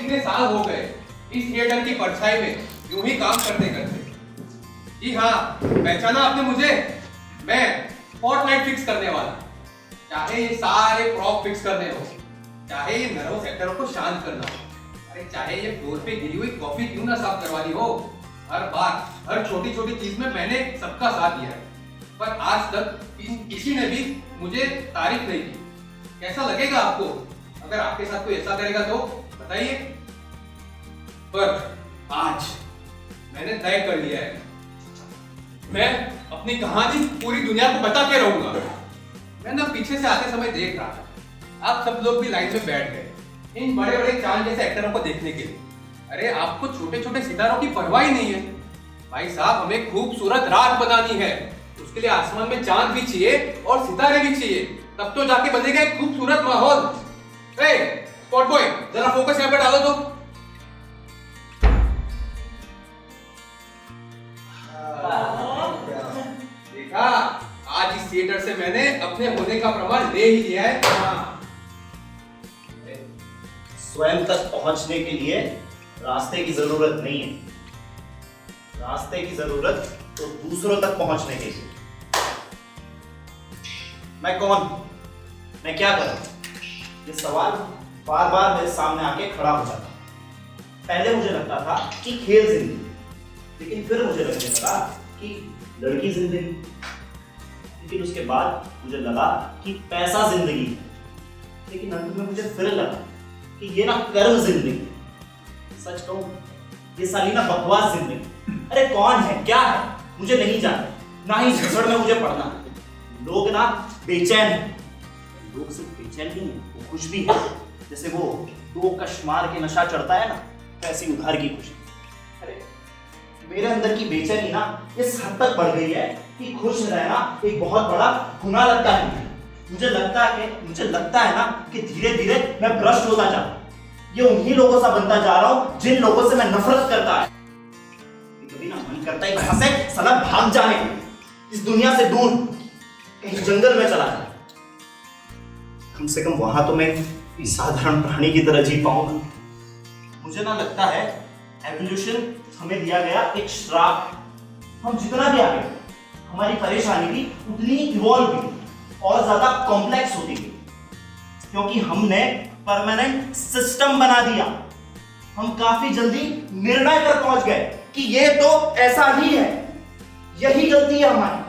कितने साल हो गए इस थिएटर की परछाई में यूं ही काम करते करते। जी हाँ, पहचाना आपने मुझे? मैं स्पॉटलाइट फिक्स करने वाला। चाहे ये सारे प्रॉप फिक्स करने हो, चाहे ये नर्वस एक्टरों को शांत करना हो, अरे चाहे ये फ्लोर पे गिरी हुई कॉफी क्यों ना साफ करवानी हो, हर बार हर छोटी छोटी चीज में मैंने सबका साथ दिया है। पर आज तक किसी ने भी मुझे तारीफ नहीं की। कैसा लगेगा आपको अगर आपके साथ कोई ऐसा करेगा तो बताइए। पर आज मैंने तय कर लिया है, मैं अपनी कहानी पूरी दुनिया को बता के रहूंगा। मैं ना पीछे से आते समय देख रहा था, आप सब लोग भी लाइन में बैठ गए इन बड़े बड़े चांद जैसे एक्टरों को देखने के लिए। अरे आपको छोटे छोटे सितारों की परवाह ही नहीं है। भाई साहब, हमें खूबसूरत रात बनानी है, उसके लिए आसमान में चांद भी चाहिए और सितारे भी चाहिए, तब तो जाके बनेगा एक खूबसूरत माहौल। स्पॉट बॉय, जरा फोकस यहाँ पे डालो तो। देखा, आज इस थिएटर से मैंने अपने होने का प्रमाण ले ही लिया है। स्वयं तक पहुंचने के लिए रास्ते की जरूरत नहीं है, रास्ते की जरूरत तो दूसरों तक पहुंचने के लिए। मैं कौन, मैं क्या करूं, ये सवाल बार बार मेरे सामने आके खड़ा हो जाता। पहले मुझे लगता था कि खेल जिंदगी, लेकिन फिर मुझे लगने लगा कि लड़की जिंदगी, लेकिन उसके बाद मुझे लगा कि पैसा जिंदगी, लेकिन अंत में मुझे फिर लगा कि ये ना कर्म जिंदगी। सच कहूं, ये साली ना बकवास जिंदगी। अरे कौन है, क्या है, मुझे नहीं जानना, ना ही झगड़ में मुझे पड़ना। लोग ना बेचैन है, लोग सिर्फ बेचैन नहीं है, वो खुश भी है। जैसे वो दो कश्मार के नशा चढ़ता है ना, वैसी उधार की खुशी। अरे मेरे अंदर की बेचैनी ना इस हद तक बढ़ गई है कि खुश रहना एक बहुत बड़ा गुनाह लगता है। मुझे लगता है ना कि धीरे धीरे मैं भ्रष्ट होता जा रहा हूं। ये उन्हीं लोगों सा बनता जा रहा हूं जिन लोगों से मैं नफरत करता है। कभी ना मन करता है यहाँ से साला भाग जाने, इस दुनिया से दूर कहीं जंगल में चला जाए। कम से कम वहां तो मैं एक साधारण प्राणी की तरह जी पाऊंगा। मुझे ना लगता है एवोल्यूशन हमें दिया गया एक श्राप। हम जितना भी आगे, हमारी परेशानी भी उतनी इवॉल्व हुई और ज्यादा कॉम्प्लेक्स होती गई, क्योंकि हमने परमानेंट सिस्टम बना दिया। हम काफी जल्दी निर्णय पर पहुंच गए कि ये तो ऐसा ही है, यही गलती है हमारी।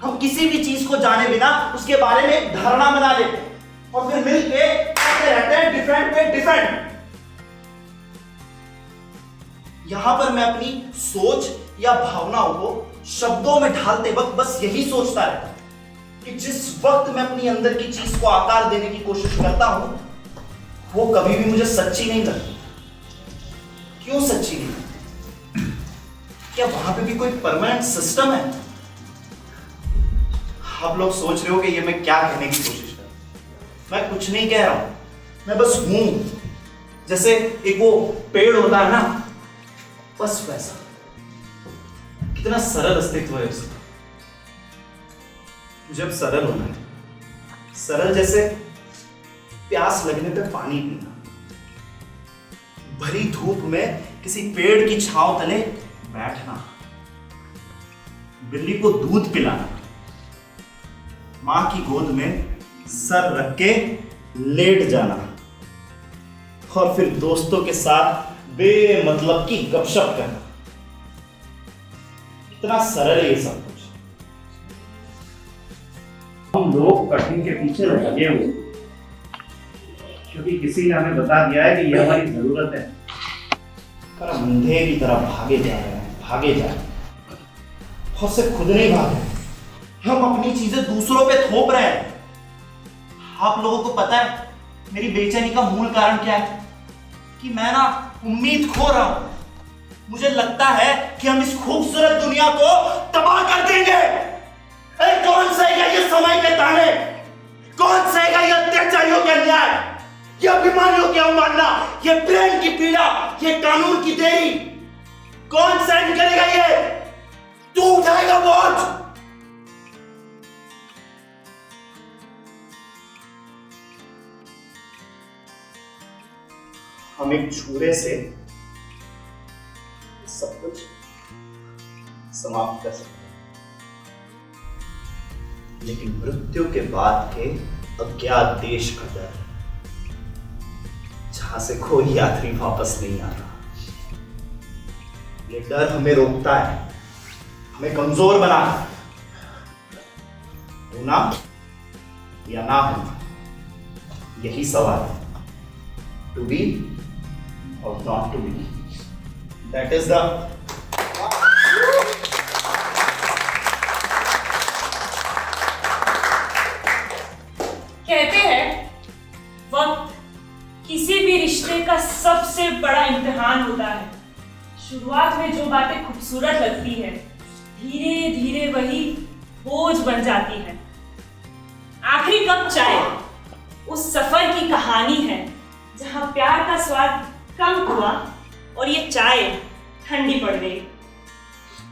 हम किसी भी चीज को जाने बिना उसके बारे में धारणा बना लेते और फिर मिलके आते रहते हैं डिफरेंट पे डिफरेंट। यहां पर मैं अपनी सोच या भावनाओं को शब्दों में ढालते वक्त बस यही सोचता रहता कि जिस वक्त मैं अपनी अंदर की चीज को आकार देने की कोशिश करता हूं, वो कभी भी मुझे सच्ची नहीं लगती। क्यों सच्ची नहीं? क्या वहां पे भी कोई परमानेंट सिस्टम है? आप लोग सोच रहे हो कि ये मैं क्या कहने की कोशिश कर रहा हूं। मैं कुछ नहीं कह रहा हूं, मैं बस हूं। जैसे एक वो पेड़ होता है ना, बस वैसा। कितना सरल अस्तित्व है उसका। जब सरल होना है, सरल जैसे प्यास लगने पे पानी पीना, भरी धूप में किसी पेड़ की छांव तले बैठना, बिल्ली को दूध पिलाना, मां की गोद में सर रख के लेट जाना और फिर दोस्तों के साथ बेमतलब की गपशप करना। कितना सरल है ये सब कुछ। हम लोग कठिन के पीछे लगे हुए, क्योंकि किसी ने हमें बता दिया है कि ये हमारी जरूरत है। पर अंधे की तरह भागे जा रहे हैं और सिर्फ खुद नहीं भाग रहे, हम अपनी चीजें दूसरों पे थोप रहे हैं। आप लोगों को पता है मेरी बेचैनी का मूल कारण क्या है? कि मैं ना उम्मीद खो रहा हूं। मुझे लगता है कि हम इस खूबसूरत दुनिया को तबाह कर देंगे। अरे कौन सहेगा ये समय के ताने? कौन सहेगा ये अत्याचारियों के अन्याय, ये अभिमानियों की अवमानना, ये प्रेम की पीड़ा, ये कानून की देरी? कौन सहन करेगा ये? तू उठाएगा बोझ? हम एक छुरे से सब कुछ समाप्त कर सकते हैं, लेकिन मृत्यु के बाद के अज्ञात देश का डर, जहां से कोई यात्री वापस नहीं आता, ये डर हमें रोकता है, हमें कमजोर बनाता है। होना या ना होना, यही सवाल है। To be or not to be, that is the कहते हैं वक्त किसी भी रिश्ते का सबसे बड़ा इम्तिहान होता है। शुरुआत में जो बातें खूबसूरत लगती है, धीरे धीरे वही बोझ बन जाती है। आखिरी कप चाय उस सफर की कहानी है जहां प्यार का स्वाद कम हुआ और ये चाय ठंडी पड़ गई।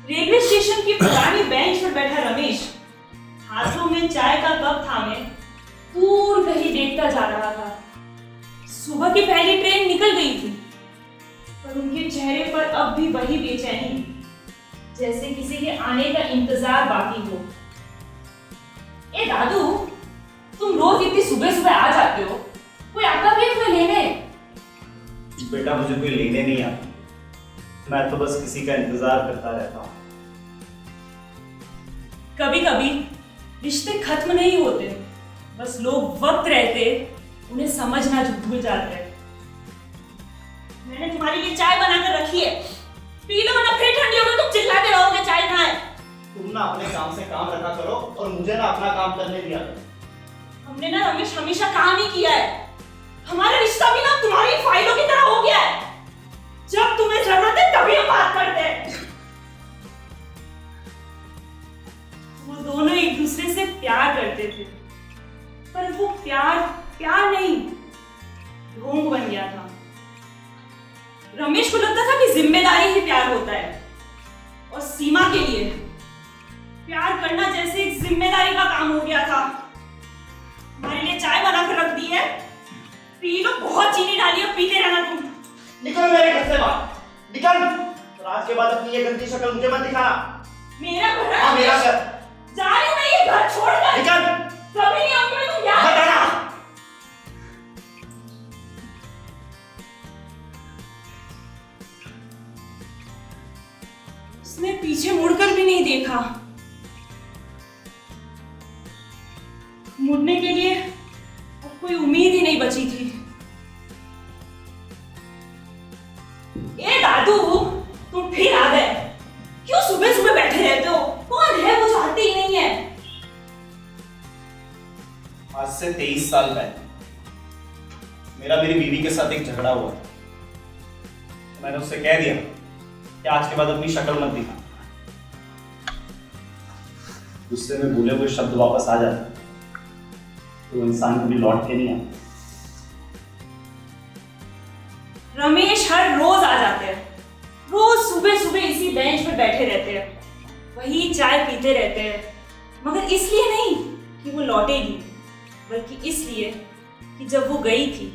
रेलवे स्टेशन की पुरानी बेंच पर बैठा रमेश हाथों में चाय का कप थामे दूर कहीं देखता जा रहा था। सुबह की पहली ट्रेन निकल गई थी, पर उनके चेहरे पर अब भी वही बेचैनी, जैसे किसी के आने का इंतजार बाकी हो। ए दादू, तुम रोज इतनी सुबह सुबह आ जाते हो, कोई आता भी है तुम्हें लेने? बेटा, मुझे कोई लेने नहीं आता, मैं तो बस किसी का इंतजार करता रहता हूँ। कभी कभी रिश्ते खत्म नहीं होते, बस लोग वक्त रहते उन्हें समझना भूल जाते हैं। मैंने तुम्हारे लिए चाय बनाकर रखी है, पी लो वरना फिर ठंडी होगी, तुम चिल्लाते रहोगे चाय कहाँ है। तुम ना अपने काम से काम रखा करो और मुझे ना अपना काम करने दिया करो। हमने ना रमेश हमेशा काम ही किया है, हमारा रिश्ता भी ना तुम्हारी फाइलों की तरह हो गया है। जब तुम्हें जरूरत है तभी हम बात करते हैं। वो दोनों एक दूसरे से प्यार करते थे, पर वो प्यार प्यार नहीं, ढोंग बन गया था। रमेश को लगता था कि जिम्मेदारी ही प्यार होता है, और सीमा के लिए प्यार करना जैसे एक जिम्मेदारी का काम हो गया था। हमारे लिए चाय बनाकर रख दी है, पी लो, बहुत चीनी डाली है, पीते रहना तुम। निकल मेरे घर से बाहर, निकल। और आज के बाद अपनी ये गंदी शक्ल मुझे मत दिखाना। मेरा घर है, हाँ, मेरा घर। जा रही हूं मैं ये घर छोड़कर। निकल। कभी नहीं आऊंगी मैं, तुम याद मत रखना। आना। उसने पीछे मुड़कर भी नहीं देखा। मुड़ने के लिए अब कोई उम्मीद ही नहीं बची थी। ए दादू, तुम फिर आ गए। क्यों सुबह सुबह बैठे रहते हो? कौन है वो जो आते ही नहीं है? आज से 23 साल पहले मेरा मेरी बीवी के साथ एक झगड़ा हुआ। तो मैंने उससे कह दिया कि आज के बाद अपनी शक्ल मत दिखा। गुस्से में भूले हुए शब्द वापस आ जाते तो इंसान कभी लौट के नहीं आता। रमेश हर रोज आ जाते हैं, रोज सुबह सुबह इसी बेंच पर बैठे रहते हैं, वही चाय पीते रहते हैं, मगर इसलिए नहीं कि वो लौटेगी, बल्कि इसलिए कि जब वो गई थी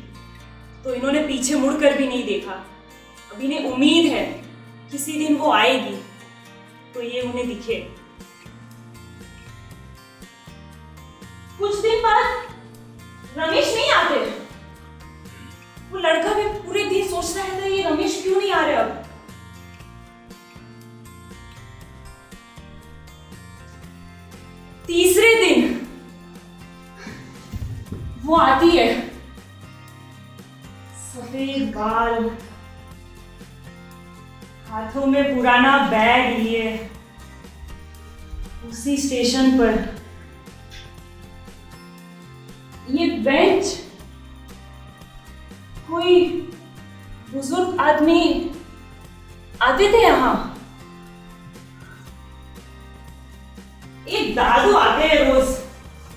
तो इन्होंने पीछे मुड़कर भी नहीं देखा। अब इन्हें उम्मीद है किसी दिन वो आएगी तो ये उन्हें दिखे। कुछ दिन बाद रमेश नहीं आते। वो लड़का भी पूरे दिन सोचता रहता है ये रमेश क्यों नहीं आ रहे। अब तीसरे दिन वो आती है, सफेद बाल, हाथों में पुराना बैग लिए, उसी स्टेशन पर। ये बेंच, कोई बुजुर्ग आदमी आते थे यहां। एक दादू आते हैं रोज,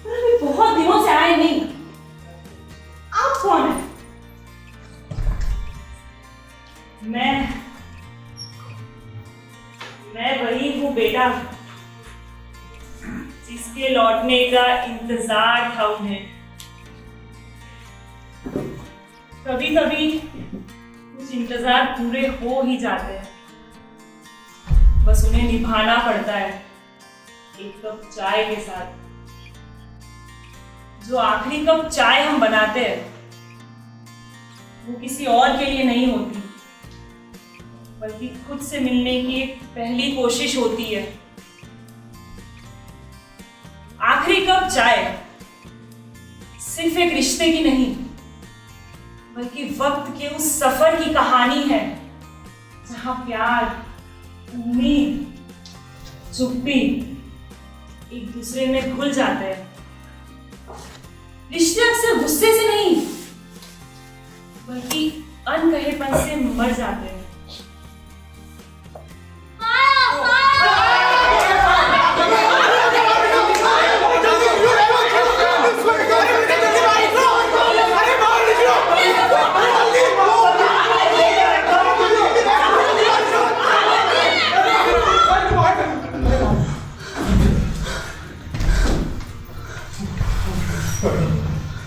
पर अभी बहुत दिनों से आए नहीं। आप कौन है? मैं वही हूँ बेटा, जिसके लौटने का इंतजार था उन्हें। कभी कभी इंतजार पूरे हो ही जाते हैं, बस उन्हें निभाना पड़ता है एक कप चाय के साथ। जो आखिरी कप चाय हम बनाते हैं वो किसी और के लिए नहीं होती, बल्कि खुद से मिलने की एक पहली कोशिश होती है। आखिरी कप चाय सिर्फ एक रिश्ते की नहीं, बल्कि वक्त के उस सफर की कहानी है जहां प्यार, उम्मीद, चुप्पी एक दूसरे में घुल जाते हैं। रिश्ते अक्सर गुस्से से नहीं, बल्कि अनकहेपन से मर जाते हैं।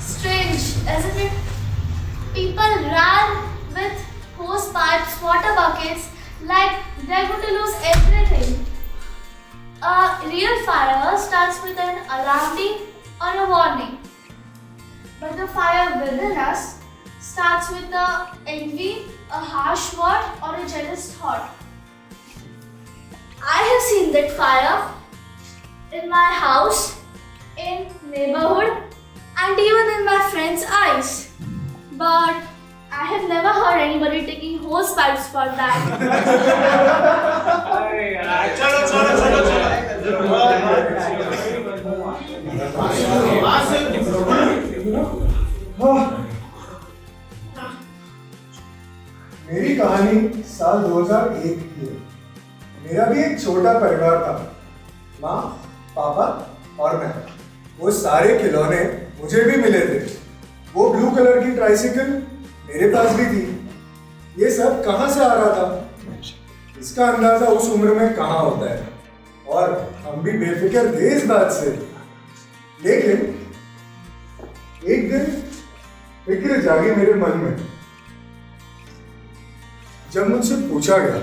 Strange, isn't it? People ran with hose pipes, water buckets, like they're going to lose everything. A real fire starts with an alarm beep or a warning. But the fire within us starts with a envy, a harsh word, or a jealous thought. I have seen that fire in my house, in neighborhood, and even in my friends' eyes. But I have never heard anybody taking hose pipes for that. चलो चलो चलो मेरी कहानी साल 2001 की है। मेरा भी एक छोटा परिवार था, माँ, पापा और मैं। वो सारे खिलौने मुझे भी मिले थे। वो ब्लू कलर की ट्राइसिकल मेरे पास भी थी। ये सब कहाँ से आ रहा था? इसका अंदाजा उस उम्र में कहाँ होता है, और हम भी बेफिक्र थे इस बात से। लेकिन एक दिन फिक्र जागी मेरे मन में, जब मुझसे पूछा गया,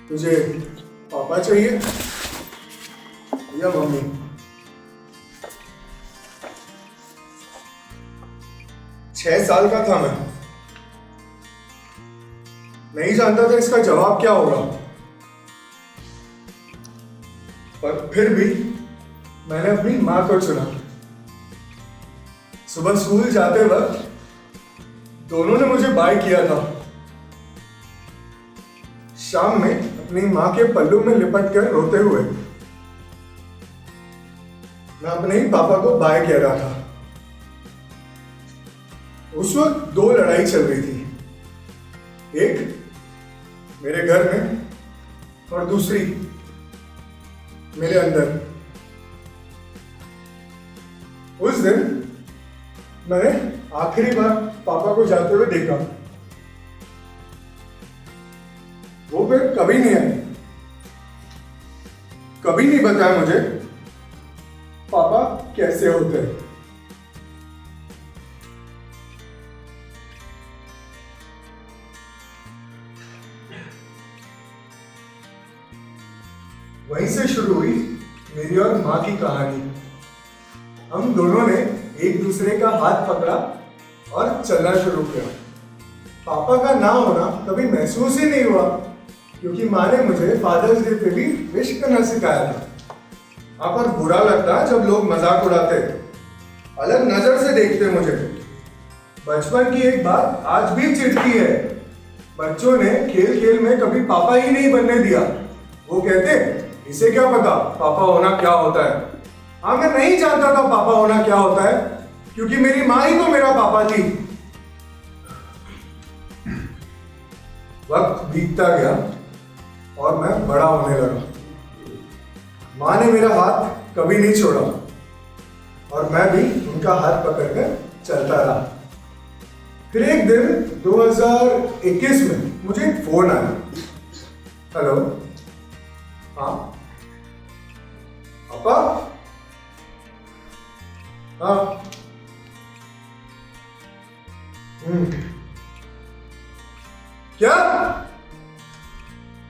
तुझे पापा चाहिए या मम्मी? छह साल का था मैं, नहीं जानता था इसका जवाब क्या होगा, पर फिर भी मैंने अपनी मां को चुना। सुबह स्कूल जाते वक्त दोनों ने मुझे बाय किया था। शाम में अपनी मां के पल्लू में लिपट कर रोते हुए मैं अपने ही पापा को बाय कह रहा था। उस वक्त दो लड़ाई चल रही थी, एक मेरे घर में और दूसरी मेरे अंदर। उस दिन मैंने आखिरी बार पापा को जाते हुए देखा। वो फिर कभी नहीं आए, कभी नहीं बताया मुझे पापा कैसे होते हैं। वहीं से शुरू हुई मेरी और माँ की कहानी। हम दोनों ने एक दूसरे का हाथ पकड़ा और चलना शुरू किया। पापा का ना होना कभी महसूस ही नहीं हुआ, क्योंकि माँ ने मुझे फादर्स डे पे भी विश करना सिखाया था। हाँ, पर बुरा लगता जब लोग मजाक उड़ाते, अलग नजर से देखते मुझे। बचपन की एक बात आज भी चिढ़ती है, बच्चों ने खेल खेल में कभी पापा ही नहीं बनने दिया। वो कहते, इसे क्या पता पापा होना क्या होता है। हाँ, मैं नहीं जानता था पापा होना क्या होता है, क्योंकि मेरी माँ ही तो मेरा पापा थी। वक्त बीतता गया और मैं बड़ा होने लगा। माँ ने मेरा हाथ कभी नहीं छोड़ा और मैं भी उनका हाथ पकड़कर चलता रहा। फिर एक दिन 2021 में मुझे एक फोन आया। हेलो, हाँ पापा? हाँ, क्या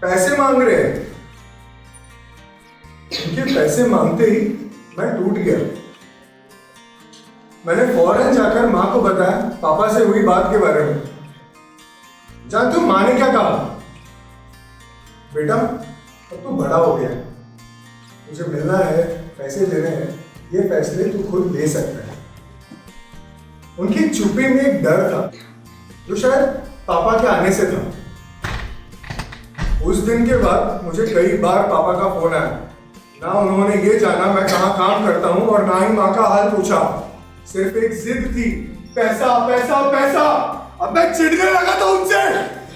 पैसे मांग रहे हैं? उनके पैसे मांगते ही मैं टूट गया। मैंने फौरन जाकर माँ को बताया पापा से हुई बात के बारे में। जान तुम माँ ने क्या कहा? बेटा अब तू बड़ा हो गया है, मुझे मिलना है, पैसे लेने हैं, ये फैसले तू खुद ले सकता है। उनकी चुप्पी में एक डर था जो शायद पापा के आने से था। उस दिन के बाद मुझे कई बार पापा का फोन आया। ना उन्होंने ये जाना मैं कहाँ काम करता हूँ और ना ही माँ का हाल पूछा। सिर्फ एक जिद थी, पैसा पैसा पैसा। अब मैं चिढ़ने लगा था उनसे।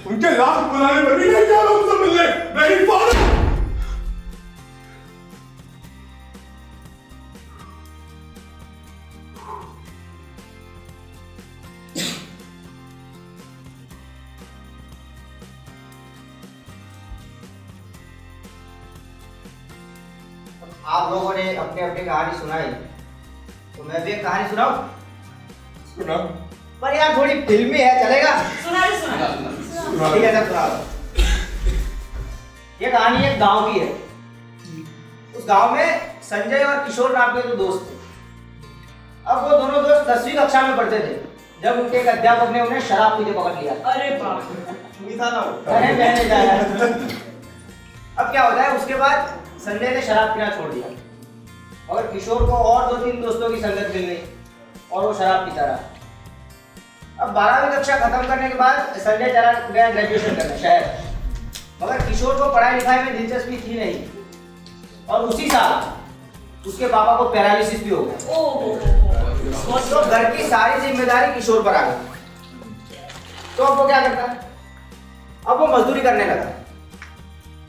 उनके लाख बुलाने पर भी नहीं जा रहा उनसे मिलने। नहीं पागल। आप लोगों ने अपने अपनी कहानी सुनाई, तो मैं भी एक कहानी सुनाऊं? सुना। पर यार थोड़ी फिल्मी है, चलेगा? सुना सुना। ठीक है सर, सुना दो। ये कहानी एक गांव की है। उस गांव में संजय और किशोर नाम के दो दोस्त थे। अब वो दोनों दोस्त 10वीं कक्षा में पढ़ते थे जब उनके एक अध्यापक ने उन्हें शराब पीते पकड़ लिया। अरे बाप रे। मीठा ना हो। अरे बहने जाया। अब क्या होता है, उसके बाद संजय ने शराब पीना छोड़ दिया और किशोर को और 2-3 दोस्तों की संगत मिल गई और वो शराब पीता रहा। अब 12वीं कक्षा खत्म करने के बाद संजय चला गया ग्रेजुएशन करने शहर। मगर किशोर को पढ़ाई लिखाई में दिलचस्पी थी नहीं और उसी साल उसके पापा को पैरालिसिस भी हो गया। तो घर की सारी जिम्मेदारी किशोर पर आ गई। तो अब वो क्या करता है, अब वो मजदूरी करने लगा।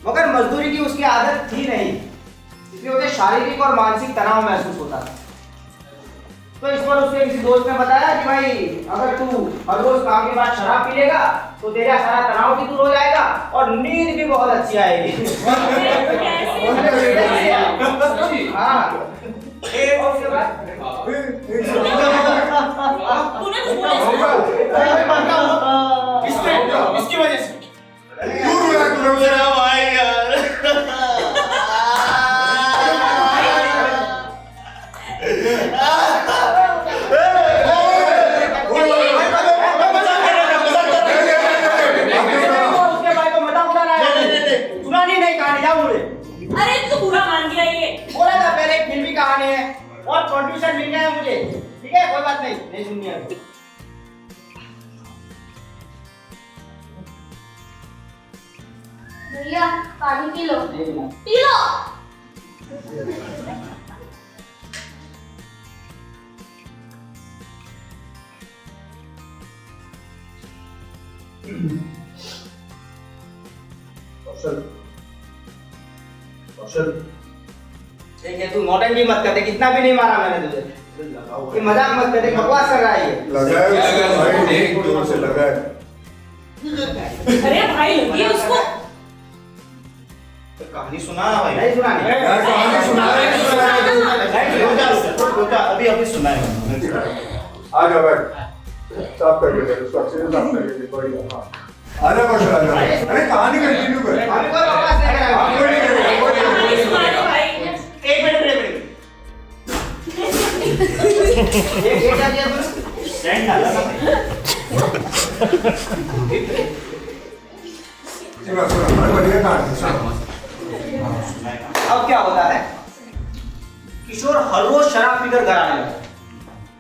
मगर मजदूरी की उसकी आदत थी नहीं, इसलिए उसे शारीरिक और मानसिक तनाव महसूस होता था। तो इस पर उसके किसी दोस्त ने बताया कि भाई अगर तू हर रोज काम के बाद शराब पी लेगा तो तेरा सारा तनाव भी दूर हो जाएगा और नींद भी बहुत अच्छी आएगी। हाँ, और उसके बाद तूने कुछ बोला? इसकी वजह से अरे तू बुरा मान गया ये। बोला था पहले एक फिल्मी कहानी है और प्रोड्यूसर मिल गया है मुझे। ठीक है, कोई बात नहीं सुननी है। भैया पानी पी लो। P low. कौशल ठीक है, तू नौटंकी मत कर दे, कितना भी नहीं मारा मैंने तुझे। ये मजाक मत कर दे, बकवास कर रहा है ये। लगा है उसको भाई, एक जोर से लगा है। अरे भाई लगी है उसको। कहानी सुना भाई। नहीं सुनानी। यार कहानी सुना अभी अभी सुना है। आ जा बैठ, साफ करके दे उसको, अच्छे से साफ करके दे। बढ़िया, हाँ आ जा कौशल, आ जा। अरे कहानी कंटिन्यू कर। अभी कोई बकवास नहीं कर रहा है। कोई नहीं करेगा, कोई नहीं कहानी करेगा। सुना दो भाई। एक मिनट ये क्या किया तूने? सेंड डाला ना भाई। सुना, बढ़िया कहानी सुना। अब क्या होता है, किशोर हर रोज शराब पीकर घर आने लगा।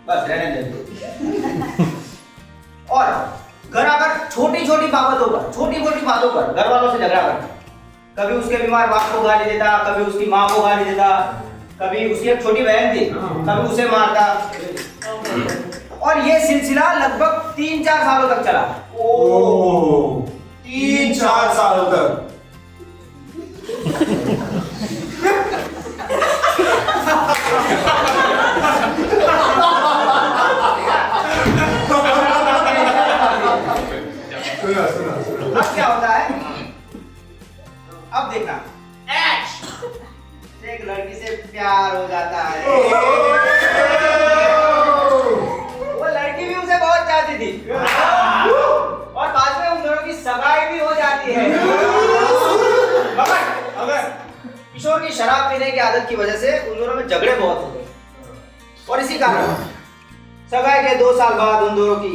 बस रहने दे। और घर आकर छोटी छोटी बातों पर घर वालों से झगड़ा करता। कभी उसके बीमार बाप को गाली देता, कभी उसकी माँ को गाली देता, कभी उसकी एक छोटी बहन थी, कभी उसे मारता। और ये सिलसिला लगभग 3-4 सालों तक चला। ओह, 3-4 साल तक। अब क्या होता है, अब देखना, एक लड़की से प्यार हो जाता है। वो लड़की भी उसे बहुत चाहती थी और बाद में उन दोनों की सगाई की शराब पीने की आदत की वजह से उन दोनों में झगड़े बहुत हो गए और इसी कारण सगाई के 2 साल बाद उन दोनों की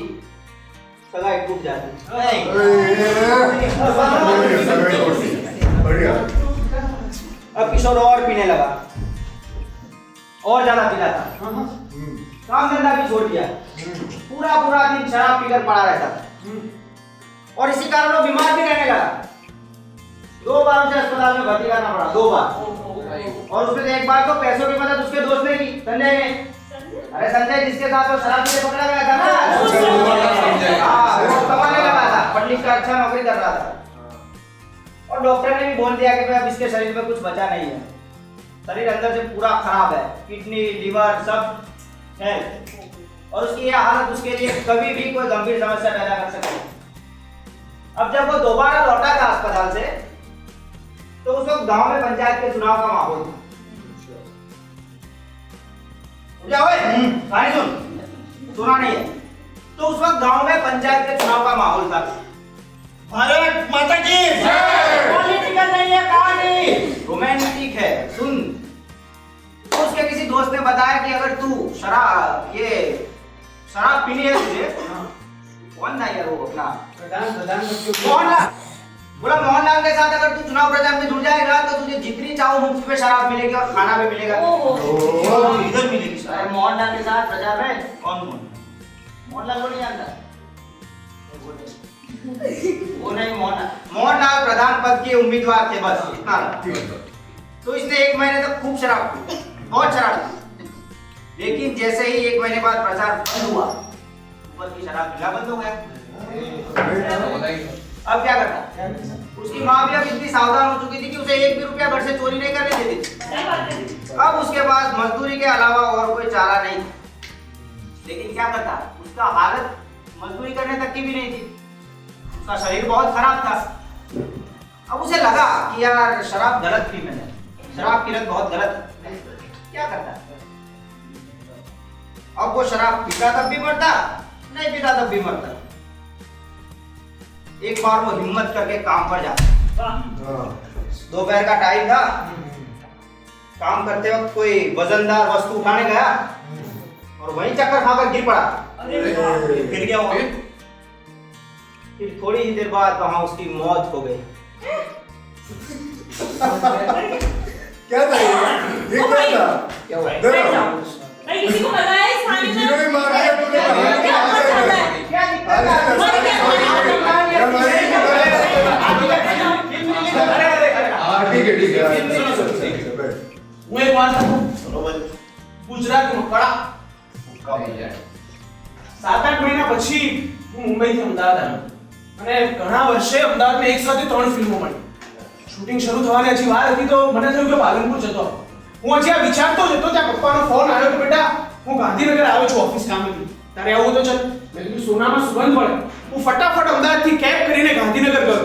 सगाई टूट जाती। बढ़िया। अब किशोर और पीने लगा और ज्यादा पीता था। काम धंधा भी छोड़ दिया, पूरा दिन शराब पीकर पड़ा रहता था और इसी कारण वो बीमार भी रहने लगा। 2 बार उसे अस्पताल में भर्ती करना पड़ा, 2 बार। और उसमें एक बार तो पैसों की मदद उसके दोस्त ने की, संजय ने। अरे संजय जिसके साथ वो शराब पीते पकड़ा गया था ना, वो कमाने लगा था, पढ़ लिख कर अच्छा नौकरी कर रहा था। और डॉक्टर ने भी बोल दिया कि अब इसके शरीर में कुछ बचा नहीं है, शरीर अंदर से पूरा खराब है, किडनी लिवर सब है और उसकी यह हालत उसके लिए कभी भी कोई गंभीर समस्या पैदा कर सकती है। अब जब वो दोबारा लौटा था अस्पताल से तो उस वक्त गांव में पंचायत के चुनाव का माहौल था। सुना नहीं है? तो उस वक्त गांव में पंचायत के चुनाव का माहौल था। भारत माता की पॉलिटिकल नहीं है, कहानी रोमांटिक है, सुन। तो उसके किसी दोस्त ने बताया कि अगर तू शराब पीनी है तुझे, कौन था यार वो अपना मोहनलाल, बोला मोहनलाल के साथ अगर तू चुनाव प्रचार में जुड़ जाएगा तो तुझे जितनी चाहो मुफ्त में शराब मिलेगी और खाना भी मिलेगा। इधर मिलेगी शराब। मोहनलाल के साथ प्रचार में कौन मोहनलाल को नहीं जानता? वो नहीं, मोहनलाल प्रधान पद के उम्मीदवार थे, बस इतना। तो इसने 1 महीने तक खूब शराब पी, बहुत शराब पी। लेकिन जैसे ही 1 महीने बाद प्रचार बंद हुआ, ऊपर की शराब पीना बंद हो गया। अब क्या करता? उसकी माँ भी अब इतनी सावधान हो चुकी थी कि उसे 1 भी रुपया घर से चोरी नहीं करने देती थी। अब उसके पास मजदूरी के अलावा और कोई चारा नहीं था। लेकिन क्या करता? उसका हालत मजदूरी करने तक की भी नहीं थी, उसका शरीर बहुत खराब था। अब उसे लगा कि यार शराब गलत पी मैंने, शराब की लत बहुत गलत है। क्या करता? अब वो शराब पीता तब भी मरता, नहीं पीता तब भी मरता। एक बार वो हिम्मत करके काम पर जाता। दोपहर का टाइम था, काम करते वक्त कोई वजनदार वस्तु उठाने गया और वहीं चक्कर खाकर गिर पड़ा। फिर क्या हुआ? फिर थोड़ी ही देर बाद वहां उसकी मौत हो गई। क्या था ये क्या था? क्या हुआ? मैं किसी को बताया इस कहानी में? जिन्होंने मारा है तूने मारा क्या पता है? क्या दिक्कत હું એક વાત ગુજરાતમાં કડા 7-8 મહિના પછી હું મુંબઈથી અમદાવાદ આવ્યો અને ઘણા વર્ષે અમદાવાદમાં એક સાથે 3 ફિલ્મો મળી. શૂટિંગ શરૂ થવાની હજી વાર હતી તો મને થયું કે પાલનપુર જતો હું હજી આ વિચારતો જ હતો ત્યાં પપ્પાનો ફોન આવ્યો કે બેટા હું ગાંધીનગર આવ્યો છું ઓફિસ કામેથી તારે આવું તો ચાલ. મેં કીધું સોનામાં સુગંધ મળે. હું ફટાફટ અમદાવાદથી કેબ કરીને ગાંધીનગર ગયો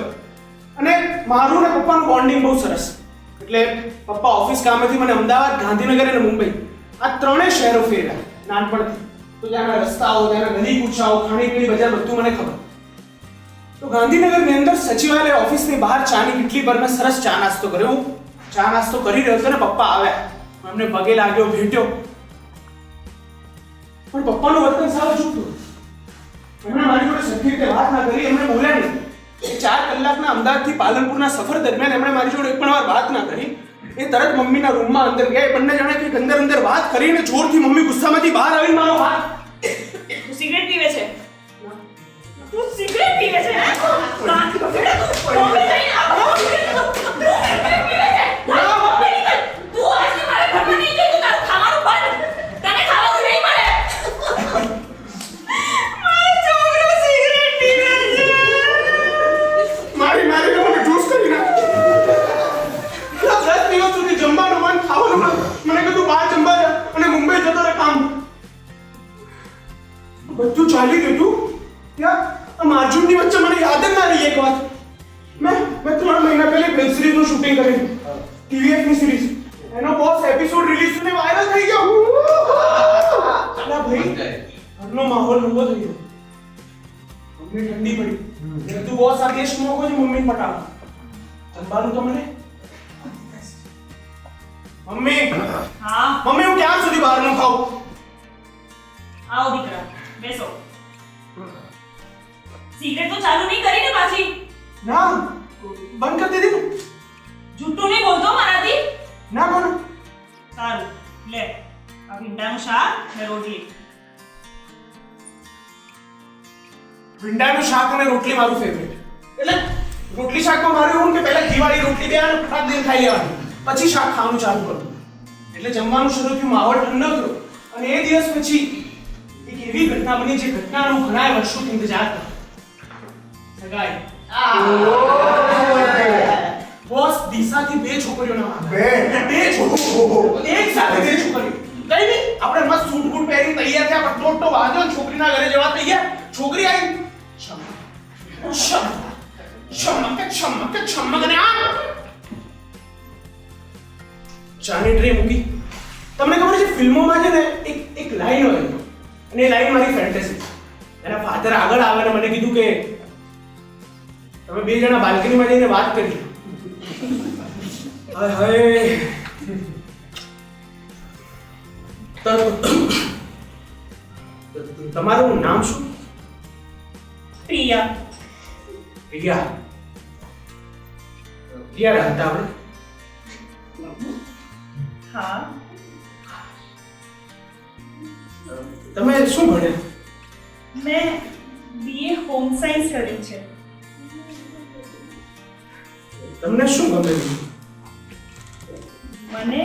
અને મારું ને પપ્પાનું બોન્ડિંગ બહુ સરસ. એટલે પપ્પા ઓફિસ કામેથી મને અમદાવાદ, ગાંધીનગર અને મુંબઈ આ ત્રણેય શહેરો ફેર્યા નાનપણથી. તો ત્યાંના રસ્તાઓ, ત્યાંના ગલી કૂચાઓ, ખાણીપીણી બજાર બધું મને ખબર. તો ગાંધીનગરની અંદર સચિવાલય ઓફિસની બહાર ચાની કેટલી પર મેં સરસ ચા નાસ્તો કર્યો. હું ચા નાસ્તો કરી રહ્યો હતો ને પપ્પા આવ્યા. હું એમને પગે લાગ્યો, ભેટ્યો. પણ પપ્પાનું વર્તન સાવ ચૂકતું. એમણે મારી જોડે સરખી રીતે વાત ના કરી, એમણે બોલ્યા નહીં. 4 કલાકના અમદાવાદથી પાલનપુરના સફર દરમિયાન એમણે મારી જોડે એક પણ વાર વાત ના કરી. એ તરત મમ્મીના રૂમમાં અંદર ગયા. એ બંને જણે કંઈક અંદર વાત કરીને જોરથી મમ્મી ગુસ્સામાંથી બહાર આવીને મારો હાથ. તું સિગરેટ પીવે છે? તું સિગરેટ પીવે છે? બધું ચાલી ગયું તું યાર. આમ અર્જુનની વચ્ચે મને યાદ જ ના રહી એક વાત. મેં 3 મહિના પહેલા વેબ સિરીઝનું શૂટિંગ કર્યું, ટીવીએફની સિરીઝ. એનો બોસ એપિસોડ રિલીઝ થઈને વાયરલ થઈ ગયો. અલા ભાઈ, ઘરનો માહોલ નવો થઈ ગયો. મમ્મી ઠંડી પડી. મેં તું બોસ આ દેશ મોકો છે મમ્મી પટાવા. જમવાનું તો મને મમ્મી હા મમ્મી હું ક્યાં સુધી બહારનું ખાઉં? આવો દીકરા બેસો સિગરેટ તો ચાલુ નહીં કરી ને પાછી ના બંધ કરી દીધી ને? જૂઠું નહીં બોલતો મારાથી ના બોલો. સારું લે આ ભીંડાનું શાક ને રોટલી ભીંડાનું શાક અને રોટલી મારું ફેવરેટ. એટલે રોટલી શાકમાં મારું એવું કે પહેલા ઘીવાળી રોટલી બે અને ફટાક દઈને ખાઈ લેવાની, પછી શાક ખાવાનું ચાલુ કરું. એટલે જમવાનું શરૂ થયું, માહોલ ઠંડો થયો અને એ દિવસ પછી એક એવી ઘટના બની જે ઘટનાનો હું ઘણા વર્ષોથી ઇંતજાર કરતો. સગાઈ. બોસ દિશાથી બે છોકરીઓના માંગ. બે છોકરીઓ એક સાથે બે છોકરીઓ. કઈ નહીં આપણે મસ્ત સૂટ બૂટ પહેરી તૈયાર થયા, પણ ટોટો વાંધો ને છોકરીના ઘરે જવા તૈયાર. છોકરી આવી છમક અને આ ચાની ટ્રે મૂકી. તમને ખબર છે ફિલ્મોમાં છે ને એક લાઈન હોય અને એ લાઈન મારી ફેન્ટેસી. એના ફાધર આગળ આવે ને મને કીધું કે તમે બે જણા બાલ્કનીમાં જઈને વાત કરી. હાય હાય. તમારું નામ શું? પ્રિયા પ્રિયા. પ્રિયા રાંધતા આપણે? હા તમે શું ભણ્યા? મેં બીએ હોમ સાયન્સ કર્યું છે તમને શું ગમે? મને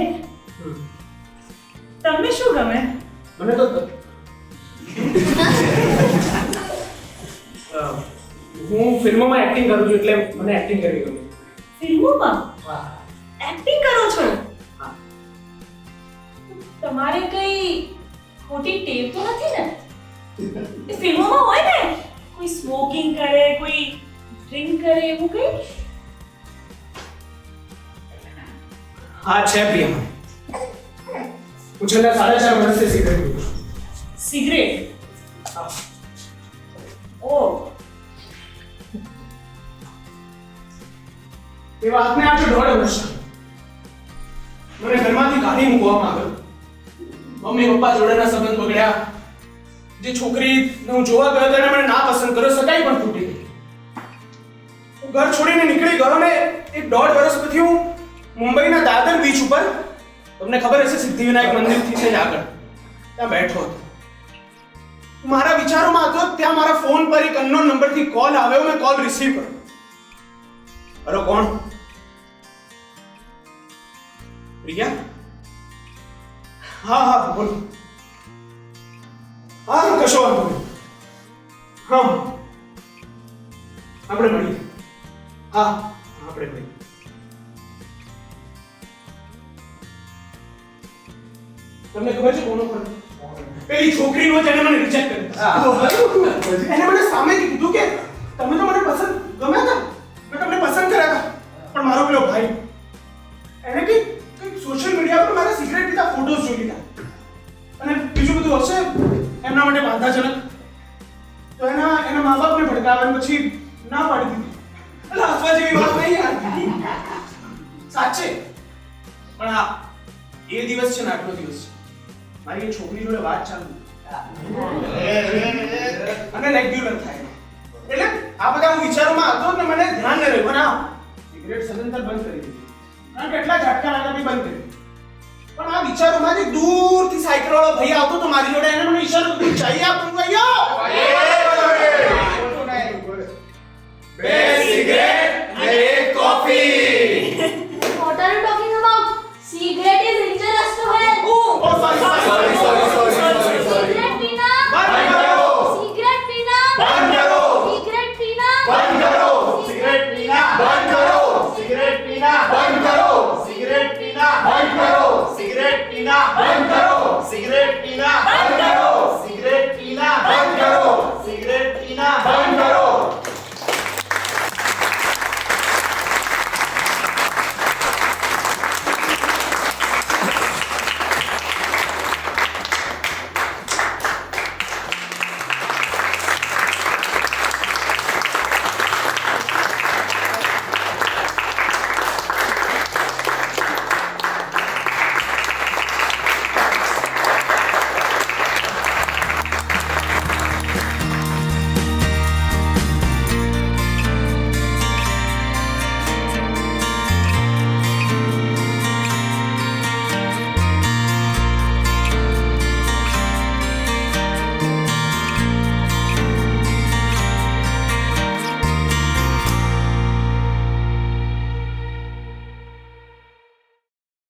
તમને શું ગમે મને તો હું ફિલ્મોમાં એક્ટિંગ કરું છું એટલે મને એક્ટિંગ કરવી ગમે. ફિલ્મોમાં વાહ. એક્ટિંગ કરો છો હા. તમારે કઈ ખોટી ટેવ તો નથી ને? એ ફિલ્મોમાં હોય ને કોઈ સ્મોકિંગ કરે, કોઈ ડ્રિંક કરે, એવું કઈ? હા છે પ્રિયા. હું છેલ્લા 4.5 વર્ષથી સિગરેટ પીઉં છું. સિગરેટ? હા. ઓ એ વાતને આજે 1.5 વર્ષ મને ઘરમાંથી કાઢી મૂકવામાં આવ્યો. મમ્મી પપ્પા જોડેના સંબંધ બગડ્યા. જે છોકરીને હું જોવા ગયો હતો એને મને ના પસંદ કર્યો, સગાઈ પણ તૂટી ગઈ. હું ઘર છોડીને નીકળી ગયો ને 1.5 વર્ષ પછી હું મુંબઈના દાદર બીચ ઉપર, તમને ખબર હશે સિદ્ધિવિનાયક મંદિરથી છે આગળ, ત્યાં બેઠો હતો. મારા વિચારોમાં હતો ત્યાં મારા ફોન પર એક અનનોન નંબરથી કોલ આવ્યો. મેં કોલ રિસીવ કર્યો. હલો, કોણ? પ્રિયા? હા હા બોલો. હા કશો વાંધો નહીં. હા આપણે મળીએ. હા આપણે મળીએ. તમને ખબર છે કોનો ફોન? પેલી છોકરીનો જેને મને રિજેક્ટ કર્યો. એને મને સામેથી કીધું કે તમે તો મને પસંદ ગમ્યા હતા, મેં તમને પસંદ કર્યા હતા, પણ મારો પેલો ભાઈ એને કંઈક સોશિયલ મીડિયા પર મારા સિગરેટ પીતા ફોટોઝ જોઈ લીધા અને બીજું બધું હશે એમના માટે બાધાજનક, તો એના મા બાપને ભડકાવ્યા પછી ના પાડી દીધી. એટલે હસવા જેવી વાત નહીં યાર, સાચે. પણ હા એ દિવસ છે ને આટલો દિવસ છે મારી એ છોકરી જોડે વાત ચાલુ અને રેગ્યુલર થાય. એટલે આ બધા હું વિચારોમાં હતો ને મને ધ્યાન ન રહ્યું, પણ હા સિગરેટ સદંતર બંધ કરી દીધી અને કેટલા ઝટકા લાગ્યા બી બંધ કરી. પણ આ વિચારોમાં જે દૂરથી સાયકલ વાળો ભાઈ આવતો તો મારી જોડે, એને મને ઈશારો કર્યો, ચાઈ આપ ભાઈઓ.